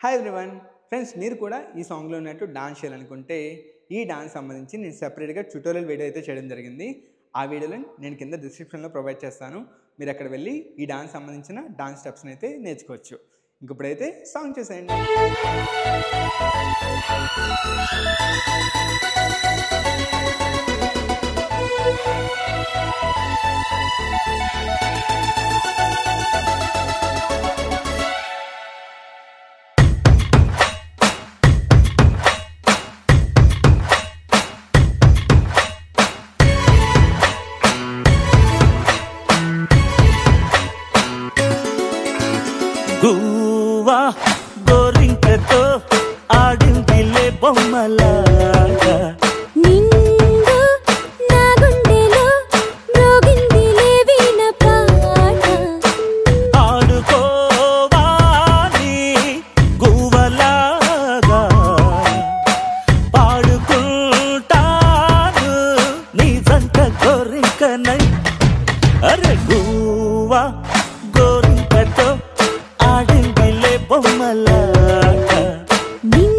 Hi everyone friends, మీరు కూడా ఈ సాంగ్లో ఉన్నట్టు డాన్స్ చేయాలనుకుంటే ఈ డాన్స్ సంబంధించి నేను సెపరేట్గా ట్యూటోరియల్ వీడియో అయితే చేయడం జరిగింది. ఆ వీడియోని నేను కింద డిస్క్రిప్షన్లో ప్రొవైడ్ చేస్తాను. మీరు అక్కడ వెళ్ళి ఈ డాన్స్ సంబంధించిన డాన్స్ స్టెప్స్ని అయితే నేర్చుకోవచ్చు. ఇప్పుడైతే సాంగ్ చూసేయండి. గువ్వా గోరింకతో ఆడిందిలే బొమ్మలాగా నిండు నా గుండెలో మ్రోగిందిలే వీణ పాట ఆడుకోవాలి గువ్వలాగా పాడుకుంటాను నీ జంట గోరింకనై. అరే గువ్వా గోరింకతో ఆడిందిలే బొమ్మలాగా నిండు